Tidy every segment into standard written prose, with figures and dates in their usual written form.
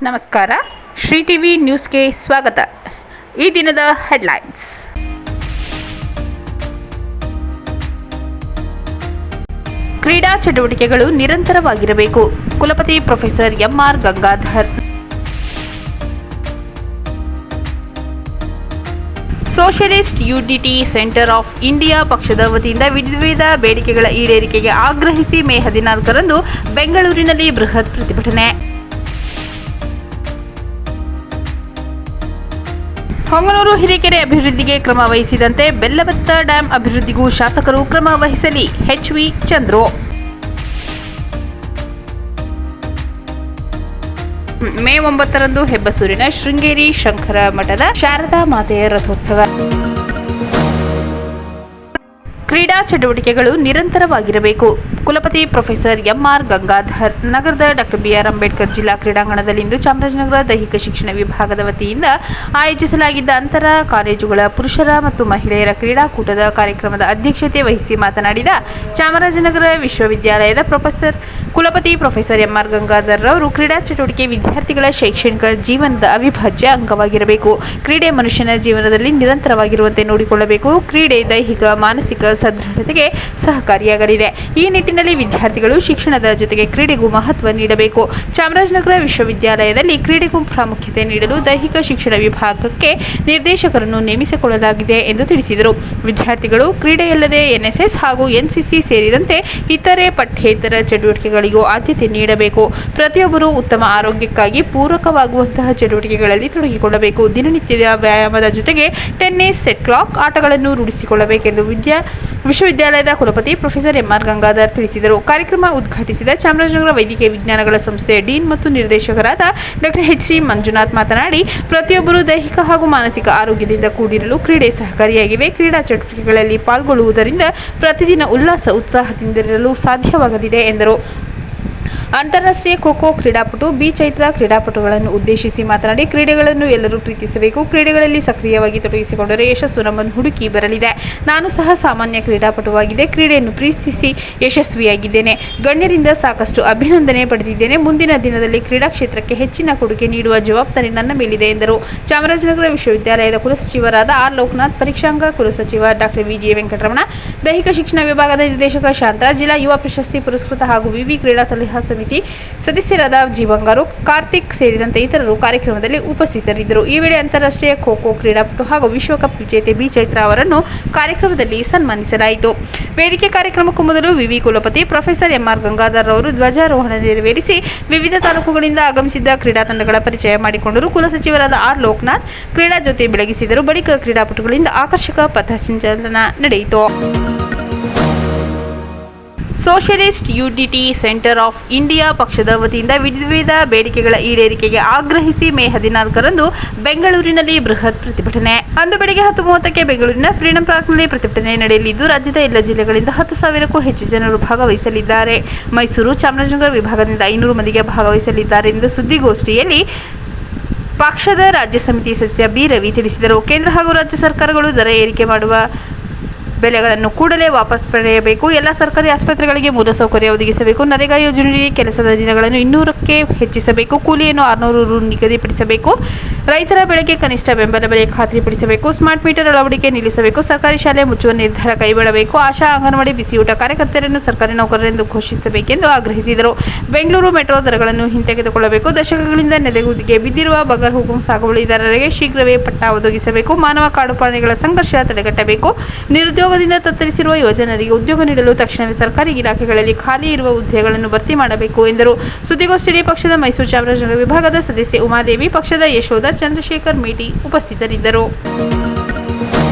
ನಮಸ್ಕಾರ. ಶ್ರೀ ಟಿವಿ ನ್ಯೂಸ್ಗೆ ಸ್ವಾಗತ. ಈ ದಿನದ ಹೆಡ್ಲೈನ್ಸ್. ಕ್ರೀಡಾ ಚಟುವಟಿಕೆಗಳು ನಿರಂತರವಾಗಿರಬೇಕು. ಕುಲಪತಿ professor M R Gangadhar. Socialist Unity Centre of India ಪಕ್ಷದ ವತಿಯಿಂದ ವಿವಿಧ ಬೇಡಿಕೆಗಳ ಈಡೇರಿಕೆಗೆ ಆಗ್ರಹಿಸಿ ಮೇ 14ರಂದು ಬೆಂಗಳೂರಿನಲ್ಲಿ ಬೃಹತ್ ಪ್ರತಿಭಟನೆ. ಹೊಂಗನೂರು ಹಿರೇಕೆರೆ ಅಭಿವೃದ್ಧಿಗೆ ಕ್ರಮ ವಹಿಸಿದಂತೆ ಬೆಲ್ಲವತ್ತ ಡ್ಯಾಂ ಅಭಿವೃದ್ಧಿಗೂ ಶಾಸಕರು ಕ್ರಮ ವಹಿಸಲಿ. ಎಚ್.ವಿ. ಚಂದ್ರು. ಮೇ 9ರಂದು ಹೆಬ್ಬಸೂರಿನ ಶೃಂಗೇರಿ ಶಂಕರ ಮಠದ ಶಾರದಾ ಮಾತೆಯ ರಥೋತ್ಸವ. ಕ್ರೀಡಾ ಚಟುವಟಿಕೆಗಳು ನಿರಂತರವಾಗಿರಬೇಕು. ಕುಲಪತಿ ಪ್ರೊಫೆಸರ್ ಎಂಆರ್ ಗಂಗಾಧರ್. ನಗರದ ಡಾ. ಬಿ.ಆರ್. ಅಂಬೇಡ್ಕರ್ ಜಿಲ್ಲಾ ಕ್ರೀಡಾಂಗಣದಲ್ಲಿಂದು ಚಾಮರಾಜನಗರ ದೈಹಿಕ ಶಿಕ್ಷಣ ವಿಭಾಗದ ವತಿಯಿಂದ ಆಯೋಜಿಸಲಾಗಿದ್ದ ಅಂತರ ಕಾಲೇಜುಗಳ ಪುರುಷರ ಮತ್ತು ಮಹಿಳೆಯರ ಕ್ರೀಡಾಕೂಟದ ಕಾರ್ಯಕ್ರಮದ ಅಧ್ಯಕ್ಷತೆ ವಹಿಸಿ ಮಾತನಾಡಿದ ಚಾಮರಾಜನಗರ ವಿಶ್ವವಿದ್ಯಾಲಯದ ಕುಲಪತಿ ಪ್ರೊಫೆಸರ್ ಎಂಆರ್ ಗಂಗಾಧರ್ ಅವರು, ಕ್ರೀಡಾ ಚಟುವಟಿಕೆ ವಿದ್ಯಾರ್ಥಿಗಳ ಶೈಕ್ಷಣಿಕ ಜೀವನದ ಅವಿಭಾಜ್ಯ ಅಂಗವಾಗಿರಬೇಕು. ಕ್ರೀಡೆ ಮನುಷ್ಯನ ಜೀವನದಲ್ಲಿ ನಿರಂತರವಾಗಿರುವಂತೆ ನೋಡಿಕೊಳ್ಳಬೇಕು. ಕ್ರೀಡೆ ದೈಹಿಕ ಮಾನಸಿಕ ಸದೃಢತೆಗೆ ಸಹಕಾರಿಯಾಗಲಿದೆ. ಈ ನಿಟ್ಟಿನಲ್ಲಿ ವಿದ್ಯಾರ್ಥಿಗಳು ಶಿಕ್ಷಣದ ಜೊತೆಗೆ ಕ್ರೀಡೆಗೂ ಮಹತ್ವ ನೀಡಬೇಕು. ಚಾಮರಾಜನಗರ ವಿಶ್ವವಿದ್ಯಾಲಯದಲ್ಲಿ ಕ್ರೀಡೆಗೂ ಪ್ರಾಮುಖ್ಯತೆ ನೀಡಲು ದೈಹಿಕ ಶಿಕ್ಷಣ ವಿಭಾಗಕ್ಕೆ ನಿರ್ದೇಶಕರನ್ನು ನೇಮಿಸಿಕೊಳ್ಳಲಾಗಿದೆ ಎಂದು ತಿಳಿಸಿದರು. ವಿದ್ಯಾರ್ಥಿಗಳು ಕ್ರೀಡೆಯಲ್ಲದೆ ಎನ್ಎಸ್ಎಸ್ ಹಾಗೂ ಎನ್ಸಿಸಿ ಸೇರಿದಂತೆ ಇತರೆ ಪಠ್ಯೇತರ ಚಟುವಟಿಕೆಗಳಿಗೂ ಆದ್ಯತೆ ನೀಡಬೇಕು. ಪ್ರತಿಯೊಬ್ಬರೂ ಉತ್ತಮ ಆರೋಗ್ಯಕ್ಕಾಗಿ ಪೂರಕವಾಗುವಂತಹ ಚಟುವಟಿಕೆಗಳಲ್ಲಿ ತೊಡಗಿಕೊಳ್ಳಬೇಕು. ದಿನನಿತ್ಯದ ವ್ಯಾಯಾಮದ ಜೊತೆಗೆ ಟೆನ್ನಿಸ್, ಸೆಟ್ಲಾಕ್ ಆಟಗಳನ್ನು ರೂಢಿಸಿಕೊಳ್ಳಬೇಕೆಂದು ವಿಶ್ವವಿದ್ಯಾಲಯದ ಕುಲಪತಿ ಪ್ರೊಫೆಸರ್ ಎಂಆರ್ ಗಂಗಾಧರ್ ತಿಳಿಸಿದರು. ಕಾರ್ಯಕ್ರಮ ಉದ್ಘಾಟಿಸಿದ ಚಾಮರಾಜನಗರ ವೈದ್ಯಕೀಯ ವಿಜ್ಞಾನಗಳ ಸಂಸ್ಥೆಯ ಡೀನ್ ಮತ್ತು ನಿರ್ದೇಶಕರಾದ ಡಾ. ಎಚ್.ಸಿ. ಮಂಜುನಾಥ್ ಮಾತನಾಡಿ, ಪ್ರತಿಯೊಬ್ಬರೂ ದೈಹಿಕ ಹಾಗೂ ಮಾನಸಿಕ ಆರೋಗ್ಯದಿಂದ ಕೂಡಿರಲು ಕ್ರೀಡೆ ಸಹಕಾರಿಯಾಗಿವೆ. ಕ್ರೀಡಾ ಚಟುವಟಿಕೆಗಳಲ್ಲಿ ಪಾಲ್ಗೊಳ್ಳುವುದರಿಂದ ಪ್ರತಿದಿನ ಉಲ್ಲಾಸ ಉತ್ಸಾಹದಿಂದಿರಲು ಸಾಧ್ಯವಾಗಲಿದೆ ಎಂದರು. ಅಂತಾರಾಷ್ಟ್ರೀಯ ಖೋ-ಖೋ ಕ್ರೀಡಾಪಟು ಬಿ. ಚೈತ್ರಾ ಕ್ರೀಡಾಪಟುಗಳನ್ನು ಉದ್ದೇಶಿಸಿ ಮಾತನಾಡಿ, ಕ್ರೀಡೆಗಳನ್ನು ಎಲ್ಲರೂ ಪ್ರೀತಿಸಬೇಕು. ಕ್ರೀಡೆಗಳಲ್ಲಿ ಸಕ್ರಿಯವಾಗಿ ತೊಡಗಿಸಿಕೊಂಡರೆ ಯಶಸ್ಸು ನಮ್ಮನ್ನು ಹುಡುಕಿ ಬರಲಿದೆ. ನಾನು ಸಹ ಸಾಮಾನ್ಯ ಕ್ರೀಡಾಪಟುವಾಗಿದ್ದೆ. ಕ್ರೀಡೆಯನ್ನು ಪ್ರೀತಿಸಿ ಯಶಸ್ವಿಯಾಗಿದ್ದೇನೆ. ಗಣ್ಯರಿಂದ ಸಾಕಷ್ಟು ಅಭಿನಂದನೆ ಪಡೆದಿದ್ದೇನೆ. ಮುಂದಿನ ದಿನದಲ್ಲಿ ಕ್ರೀಡಾ ಕ್ಷೇತ್ರಕ್ಕೆ ಹೆಚ್ಚಿನ ಕೊಡುಗೆ ನೀಡುವ ಜವಾಬ್ದಾರಿ ನನ್ನ ಮೇಲಿದೆ ಎಂದರು. ಚಾಮರಾಜನಗರ ವಿಶ್ವವಿದ್ಯಾಲಯದ ಕುಲಸಚಿವರಾದ ಆರ್. ಲೋಕನಾಥ್, ಪರೀಕ್ಷಾಂಗ ಕುಲಸಚಿವ ಡಾ. ವಿ.ಜಿ. ವೆಂಕಟರಮಣ, ದೈಹಿಕ ಶಿಕ್ಷಣ ವಿಭಾಗದ ನಿರ್ದೇಶಕ ಶಾಂತರಾಜ್, ಜಿಲ್ಲಾ ಯುವ ಪ್ರಶಸ್ತಿ ಪುರಸ್ಕೃತ ಹಾಗೂ ವಿವಿ ಕ್ರೀಡಾ ಸಲಹಾ ಸಮಿತಿ ಸದಸ್ಯರಾದ ಜೀವಂಗಾರು, ಕಾರ್ತಿಕ್ ಸೇರಿದಂತೆ ಇತರರು ಕಾರ್ಯಕ್ರಮದಲ್ಲಿ ಉಪಸ್ಥಿತರಿದ್ದರು. ಈ ವೇಳೆ ಅಂತಾರಾಷ್ಟ್ರೀಯ ಖೋ-ಖೋ ಕ್ರೀಡಾಪಟು ಹಾಗೂ ವಿಶ್ವಕಪ್ ವಿಜೇತೆ ಬಿ. ಚೈತ್ರಾ ಅವರನ್ನು ಕಾರ್ಯಕ್ರಮದಲ್ಲಿ ಸನ್ಮಾನಿಸಲಾಯಿತು. ವೇದಿಕೆ ಕಾರ್ಯಕ್ರಮಕ್ಕೂ ಮೊದಲು ವಿವಿ ಕುಲಪತಿ ಪ್ರೊಫೆಸರ್ ಎಂಆರ್ ಗಂಗಾಧರ್ ಅವರು ಧ್ವಜಾರೋಹಣ ನೆರವೇರಿಸಿ ವಿವಿಧ ತಾಲೂಕುಗಳಿಂದ ಆಗಮಿಸಿದ್ದ ಕ್ರೀಡಾ ತಂಡಗಳ ಪರಿಚಯ ಮಾಡಿಕೊಂಡರು. ಕುಲಸಚಿವರಾದ ಆರ್. ಲೋಕನಾಥ್ ಕ್ರೀಡಾ ಜ್ಯೋತಿ ಬೆಳಗಿಸಿದರು. ಬಳಿಕ ಕ್ರೀಡಾಪಟುಗಳಿಂದ ಆಕರ್ಷಕ ಪಥಸಂಚಲನ ನಡೆಯಿತು. Socialist Unity Centre of India ಪಕ್ಷದ ವತಿಯಿಂದ ವಿವಿಧ ಬೇಡಿಕೆಗಳ ಈಡೇರಿಕೆಗೆ ಆಗ್ರಹಿಸಿ ಮೇ 14ರಂದು ಬೆಂಗಳೂರಿನಲ್ಲಿ ಬೃಹತ್ ಪ್ರತಿಭಟನೆ. ಅಂದು ಬೆಳಗ್ಗೆ 10:30ಕ್ಕೆ ಬೆಂಗಳೂರಿನ ಫ್ರೀಡಂ ಪಾರ್ಕ್ನಲ್ಲಿ ಪ್ರತಿಭಟನೆ ನಡೆಯಲಿದ್ದು, ರಾಜ್ಯದ ಎಲ್ಲ ಜಿಲ್ಲೆಗಳಿಂದ 10,000ಕ್ಕೂ ಹೆಚ್ಚು ಜನರು ಭಾಗವಹಿಸಲಿದ್ದಾರೆ. ಮೈಸೂರು, ಚಾಮರಾಜನಗರ ವಿಭಾಗದಿಂದ 500 ಮಂದಿಗೆ ಭಾಗವಹಿಸಲಿದ್ದಾರೆ ಎಂದು ಸುದ್ದಿಗೋಷ್ಠಿಯಲ್ಲಿ ಪಕ್ಷದ ರಾಜ್ಯ ಸಮಿತಿ ಸದಸ್ಯ ಬಿ. ರವಿ ತಿಳಿಸಿದರು. ಕೇಂದ್ರ ಹಾಗೂ ರಾಜ್ಯ ಸರ್ಕಾರಗಳು ದರ ಏರಿಕೆ ಮಾಡುವ ಬೆಲೆಗಳನ್ನು ಕೂಡಲೇ ವಾಪಸ್ ಪಡೆಯಬೇಕು. ಎಲ್ಲ ಸರ್ಕಾರಿ ಆಸ್ಪತ್ರೆಗಳಿಗೆ ಮೂಲಸೌಕರ್ಯ ಒದಗಿಸಬೇಕು. ನರೇಗಾ ಯೋಜನೆಯಡಿ ಕೆಲಸದ ದಿನಗಳನ್ನು 200ಕ್ಕೆ ಹೆಚ್ಚಿಸಬೇಕು. ಕೂಲಿಯನ್ನು 600 ರು ನಿಗದಿಪಡಿಸಬೇಕು. ರೈತರ ಬೆಳೆಗೆ ಕನಿಷ್ಠ ಬೆಂಬಲ ಬೆಲೆ ಖಾತ್ರಿಪಡಿಸಬೇಕು. ಸ್ಮಾರ್ಟ್ ಮೀಟರ್ ಅಳವಡಿಕೆ ನಿಲ್ಲಿಸಬೇಕು. ಸರ್ಕಾರಿ ಶಾಲೆ ಮುಚ್ಚುವ ನಿರ್ಧಾರ ಕೈಬಿಡಬೇಕು. ಆಶಾ, ಅಂಗನವಾಡಿ, ಬಿಸಿಯೂಟ ಕಾರ್ಯಕರ್ತರನ್ನು ಸರ್ಕಾರಿ ನೌಕರರೆಂದು ಘೋಷಿಸಬೇಕೆಂದು ಆಗ್ರಹಿಸಿದರು. ಬೆಂಗಳೂರು ಮೆಟ್ರೋ ದರಗಳನ್ನು ಹಿಂತೆಗೆದುಕೊಳ್ಳಬೇಕು. ದಶಕಗಳಿಂದ ನೆನೆಗುದಿಗೆ ಬಿದ್ದಿರುವ ಬಗರ್ ಹುಕುಂ ಸಾಗುವಳಿದಾರರಿಗೆ ಶೀಘ್ರವೇ ಪಟ್ಟ ಒದಗಿಸಬೇಕು. ಮಾನವ ಕಾಡು ಪ್ರಾಣಿಗಳ ಸಂಘರ್ಷ ತಡೆಗಟ್ಟಬೇಕು. ನಿರುದ್ಯೋಗದಿಂದ ತತ್ತರಿಸಿರುವ ಯುವಜನರಿಗೆ ಉದ್ಯೋಗ ನೀಡಲು ತಕ್ಷಣವೇ ಸರ್ಕಾರಿ ಇಲಾಖೆಗಳಲ್ಲಿ ಖಾಲಿ ಇರುವ ಹುದ್ದೆಗಳನ್ನು ಭರ್ತಿ ಮಾಡಬೇಕು ಎಂದರು. ಸುದ್ದಿಗೋಷ್ಠಿಯಲ್ಲಿ ಪಕ್ಷದ ಮೈಸೂರು ಚಾಮರಾಜನಗರ ವಿಭಾಗದ ಸದಸ್ಯೆ ಉಮಾದೇವಿ, ಪಕ್ಷದ ಯಶೋಧ, ಚಂದ್ರಶೇಖರ್ ಮೇಟಿ ಉಪಸ್ಥಿತರಿದ್ದರು.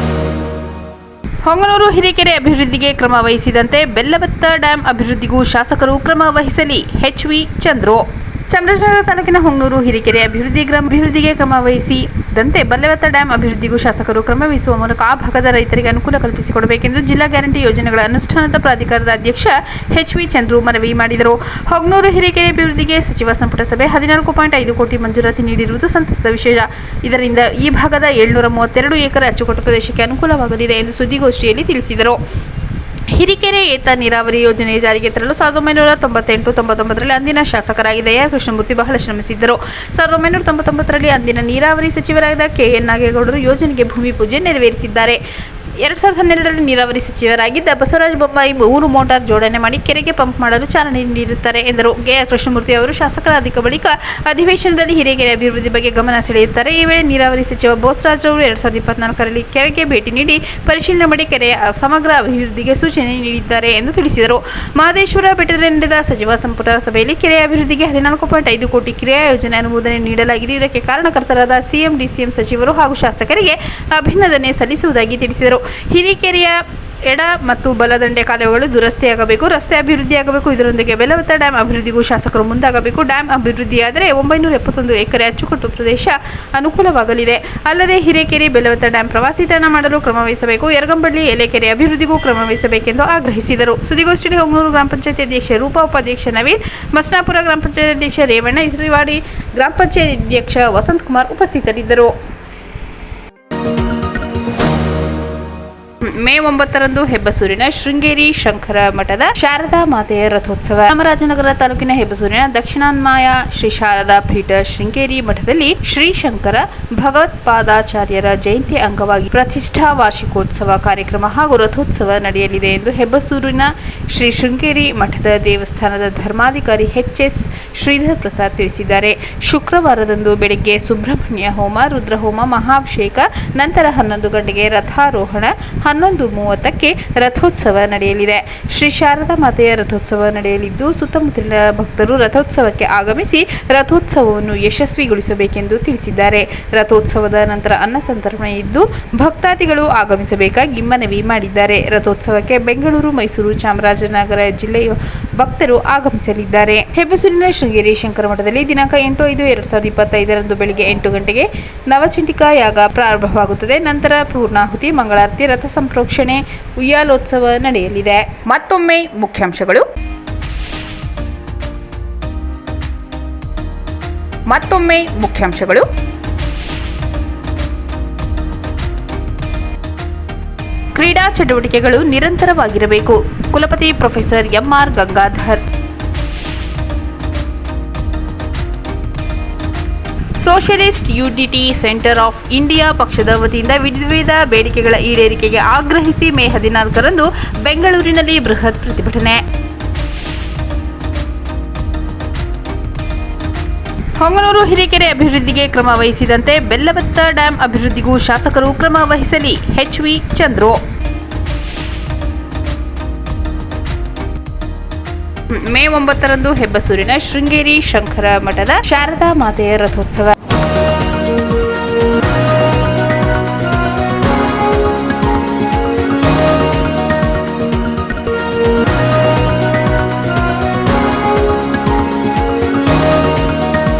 ಹೊಂಗನೂರು ಹಿರೇಕೆರೆ ಅಭಿವೃದ್ಧಿಗೆ ಕ್ರಮ ವಹಿಸಿದಂತೆ ಬೆಲ್ಲವತ್ತ ಡ್ಯಾಂ ಅಭಿವೃದ್ಧಿಗೂ ಶಾಸಕರು ಕ್ರಮ ವಹಿಸಲಿ. ಎಚ್.ವಿ. ಚಂದ್ರು. ಚಾಮರಾಜನಗರ ತಾಲೂಕಿನ ಹೊಂಗನೂರು ಹಿರೇಕೆರೆ ಅಭಿವೃದ್ಧಿಗೆ ಕ್ರಮ ವಹಿಸಿದಂತೆ ಬೆಲ್ಲವತ್ತ ಡ್ಯಾಂ ಅಭಿವೃದ್ಧಿಗೂ ಶಾಸಕರು ಕ್ರಮ ವಹಿಸುವ ಮೂಲಕ ಆ ಭಾಗದ ರೈತರಿಗೆ ಅನುಕೂಲ ಕಲ್ಪಿಸಿಕೊಡಬೇಕೆಂದು ಜಿಲ್ಲಾ ಗ್ಯಾರಂಟಿ ಯೋಜನೆಗಳ ಅನುಷ್ಠಾನದ ಪ್ರಾಧಿಕಾರದ ಅಧ್ಯಕ್ಷ ಎಚ್.ವಿ. ಚಂದ್ರು ಮನವಿ ಮಾಡಿದರು. ಹೊಂಗನೂರು ಹಿರೇಕೆರೆ ಅಭಿವೃದ್ಧಿಗೆ ಸಚಿವ ಸಂಪುಟ ಸಭೆ 14.5 ಕೋಟಿ ಮಂಜೂರಾತಿ ನೀಡಿರುವುದು ಸಂತಸದ ವಿಷಯ. ಇದರಿಂದ ಈ ಭಾಗದ 732 ಎಕರೆ ಅಚ್ಚುಕಟ್ಟು ಪ್ರದೇಶಕ್ಕೆ ಅನುಕೂಲವಾಗಲಿದೆ ಎಂದು ಸುದ್ದಿಗೋಷ್ಠಿಯಲ್ಲಿ ತಿಳಿಸಿದರು. ಹಿರಿಕೆರೆ ಏತ ನೀರಾವರಿ ಯೋಜನೆ ಜಾರಿಗೆ ತರಲು 1998-99ರಲ್ಲಿ ಅಂದಿನ ಶಾಸಕರಾಗಿದ್ದ ಎ. ಕೃಷ್ಣಮೂರ್ತಿ ಬಹಳ ಶ್ರಮಿಸಿದ್ದರು. 1999ರಲ್ಲಿ ಅಂದಿನ ನೀರಾವರಿ ಸಚಿವರಾದ ಕೆ.ಎನ್. ನಾಗೇಗೌಡರು ಯೋಜನೆಗೆ ಭೂಮಿ ಪೂಜೆ ನೆರವೇರಿಸಿದ್ದಾರೆ. 2012ರಲ್ಲಿ ನೀರಾವರಿ ಸಚಿವರಾಗಿದ್ದ ಬಸವರಾಜ ಬೊಮ್ಮಾಯಿ 3 ಮೋಟಾರ್ ಜೋಡಣೆ ಮಾಡಿ ಕೆರೆಗೆ ಪಂಪ್ ಮಾಡಲು ಚಾಲನೆ ನೀಡುತ್ತಾರೆ ಎಂದರು. ಕೆ. ಕೃಷ್ಣಮೂರ್ತಿ ಅವರು ಶಾಸಕರಾದ ಬಳಿಕ ಅಧಿವೇಶನದಲ್ಲಿ ಹಿರೇಕೆರೆ ಅಭಿವೃದ್ಧಿ ಬಗ್ಗೆ ಗಮನ ಸೆಳೆಯುತ್ತಾರೆ. ಈ ವೇಳೆ ನೀರಾವರಿ ಸಚಿವ ಬೋಸರಾಜ್ ಅವರು 2024ರಲ್ಲಿ ಕೆರೆಗೆ ಭೇಟಿ ನೀಡಿ ಪರಿಶೀಲನೆ ಮಾಡಿ ಕೆರೆಯ ಸಮಗ್ರ ಅಭಿವೃದ್ಧಿಗೆ ಸೂಚನೆ ನೀಡಿದ್ದಾರೆ ಎಂದು ತಿಳಿಸಿದರು. ಮಹದೇಶ್ವರ ಬೆಟ್ಟದಲ್ಲಿ ನಡೆದ ಸಚಿವ ಸಂಪುಟ ಸಭೆಯಲ್ಲಿ ಕೆರೆಯ ಅಭಿವೃದ್ಧಿಗೆ 14.5 ಕೋಟಿ ಕ್ರಿಯಾ ಯೋಜನೆ ಅನುಮೋದನೆ ನೀಡಲಾಗಿದೆ. ಇದಕ್ಕೆ ಕಾರಣಕರ್ತರಾದ ಸಿಎಂ, ಡಿಸಿಎಂ ಸಚಿವರು ಹಾಗೂ ಶಾಸಕರಿಗೆ ಅಭಿನಂದನೆ ಸಲ್ಲಿಸುವುದಾಗಿ ತಿಳಿಸಿದರು. ಹಿರಿಕೆರೆಯ ಎಡ ಮತ್ತು ಬಲದಂಡೆ ಕಾಲುವೆಗಳು ದುರಸ್ತಿಯಾಗಬೇಕು, ರಸ್ತೆ ಅಭಿವೃದ್ಧಿಯಾಗಬೇಕು. ಇದರೊಂದಿಗೆ ಬೆಲವತ್ತ ಡ್ಯಾಂ ಅಭಿವೃದ್ಧಿಗೂ ಶಾಸಕರು ಮುಂದಾಗಬೇಕು. ಡ್ಯಾಂ ಅಭಿವೃದ್ಧಿಯಾದರೆ 971 ಎಕರೆ ಅಚ್ಚುಕಟ್ಟು ಪ್ರದೇಶ ಅನುಕೂಲವಾಗಲಿದೆ. ಅಲ್ಲದೆ ಹಿರೇಕೆರೆ ಬೆಲವತ್ತ ಡ್ಯಾಂ ಪ್ರವಾಸಿ ತಾಣ ಮಾಡಲು ಕ್ರಮ ವಹಿಸಬೇಕು. ಯರಗಂಬಳ್ಳಿ ಎಲೆಕೆರೆ ಅಭಿವೃದ್ಧಿಗೂ ಕ್ರಮ ವಹಿಸಬೇಕೆಂದು ಆಗ್ರಹಿಸಿದರು. ಸುದ್ದಿಗೋಷ್ಠಿಯಲ್ಲಿ ಹೊಂಗನೂರು ಗ್ರಾಮ ಪಂಚಾಯತ್ ಅಧ್ಯಕ್ಷೆ ರೂಪಾ, ಉಪಾಧ್ಯಕ್ಷ ನವೀನ್, ಮಸ್ನಾಪುರ ಗ್ರಾಮ ಪಂಚಾಯತ್ ಅಧ್ಯಕ್ಷ ರೇವಣ್ಣ, ಇಸರಿವಾಡಿ ಗ್ರಾಮ ಪಂಚಾಯತ್ ಅಧ್ಯಕ್ಷ ವಸಂತಕುಮಾರ್ ಉಪಸ್ಥಿತರಿದ್ದರು. ಮೇ 9ರಂದು ಹೆಬ್ಬಸೂರಿನ ಶೃಂಗೇರಿ ಶಂಕರ ಮಠದ ಶಾರದಾ ಮಾತೆಯ ರಥೋತ್ಸವ. ಚಾಮರಾಜನಗರ ತಾಲೂಕಿನ ಹೆಬ್ಬಸೂರಿನ ದಕ್ಷಿಣಾನ್ಮಾಯ ಶ್ರೀ ಶಾರದಾ ಪೀಠ ಶೃಂಗೇರಿ ಮಠದಲ್ಲಿ ಶ್ರೀ ಶಂಕರ ಭಗವತ್ಪಾದಾಚಾರ್ಯರ ಜಯಂತಿ ಅಂಗವಾಗಿ ಪ್ರತಿಷ್ಠಾ ವಾರ್ಷಿಕೋತ್ಸವ ಕಾರ್ಯಕ್ರಮ ಹಾಗೂ ರಥೋತ್ಸವ ನಡೆಯಲಿದೆ ಎಂದು ಹೆಬ್ಬಸೂರಿನ ಶ್ರೀ ಶೃಂಗೇರಿ ಮಠದ ದೇವಸ್ಥಾನದ ಧರ್ಮಾಧಿಕಾರಿ ಎಚ್.ಎಸ್. ಶ್ರೀಧರ್ ಪ್ರಸಾದ್ ತಿಳಿಸಿದ್ದಾರೆ. ಶುಕ್ರವಾರದಂದು ಬೆಳಗ್ಗೆ ಸುಬ್ರಹ್ಮಣ್ಯ ಹೋಮ, ರುದ್ರಹೋಮ, ಮಹಾಭಿಷೇಕ ನಂತರ 11 ಗಂಟೆಗೆ ರಥಾರೋಹಣ, 11:30ಕ್ಕೆ ರಥೋತ್ಸವ ನಡೆಯಲಿದೆ. ಶ್ರೀ ಶಾರದಾ ಮಾತೆಯ ರಥೋತ್ಸವ ನಡೆಯಲಿದ್ದು ಸುತ್ತಮುತ್ತಲಿನ ಭಕ್ತರು ರಥೋತ್ಸವಕ್ಕೆ ಆಗಮಿಸಿ ರಥೋತ್ಸವವನ್ನು ಯಶಸ್ವಿಗೊಳಿಸಬೇಕೆಂದು ತಿಳಿಸಿದ್ದಾರೆ. ರಥೋತ್ಸವದ ನಂತರ ಅನ್ನ ಸಂತರ್ಪಣೆ ಇದ್ದು ಭಕ್ತಾದಿಗಳು ಆಗಮಿಸಬೇಕಾಗಿ ಮನವಿ ಮಾಡಿದ್ದಾರೆ. ರಥೋತ್ಸವಕ್ಕೆ ಬೆಂಗಳೂರು, ಮೈಸೂರು, ಚಾಮರಾಜನಗರ ಜಿಲ್ಲೆಯ ಭಕ್ತರು ಆಗಮಿಸಲಿದ್ದಾರೆ. ಹೆಬ್ಬಸೂರಿನ ಶೃಂಗೇರಿ ಶಂಕರ ಮಠದಲ್ಲಿ ದಿನಾಂಕ 8/5/2025ರಂದು ಬೆಳಗ್ಗೆ 8 ಗಂಟೆಗೆ ನವಚಂಡಿಕಾ ಯಾಗ ಪ್ರಾರಂಭವಾಗುತ್ತದೆ. ನಂತರ ಪೂರ್ಣಾಹುತಿ, ಮಂಗಳಾರತಿ, ರಥ ಸಂಪ್ರೋಕ್ಷಣೆ, ಉಯ್ಯಾಲೋತ್ಸವ ನಡೆಯಲಿದೆ. ಮತ್ತೊಮ್ಮೆ ಮುಖ್ಯಾಂಶಗಳು. ಕ್ರೀಡಾ ಚಟುವಟಿಕೆಗಳು ನಿರಂತರವಾಗಿರಬೇಕು. ಕುಲಪತಿ professor MR. Gangadhar. Socialist unity Centre of India ಪಕ್ಷದ ವತಿಯಿಂದ ವಿವಿಧ ಬೇಡಿಕೆಗಳ ಈಡೇರಿಕೆಗೆ ಆಗ್ರಹಿಸಿ ಮೇ 14ರಂದು ಬೆಂಗಳೂರಿನಲ್ಲಿ ಬೃಹತ್ ಪ್ರತಿಭಟನೆ. ಹೊಂಗನೂರು ಹಿರೇಕೆರೆ ಅಭಿವೃದ್ಧಿಗೆ ಕ್ರಮ ವಹಿಸಿದಂತೆ ಬೆಲ್ಲವತ್ತ ಡ್ಯಾಂ ಅಭಿವೃದ್ಧಿಗೂ ಶಾಸಕರು ಕ್ರಮ ವಹಿಸಲಿ. ಎಚ್.ವಿ. ಚಂದ್ರು. ಮೇ 9ರಂದು ಹೆಬ್ಬಸೂರಿನ ಶೃಂಗೇರಿ ಶಂಕರ ಮಠದ ಶಾರದಾ ಮಾತೆಯ ರಥೋತ್ಸವ.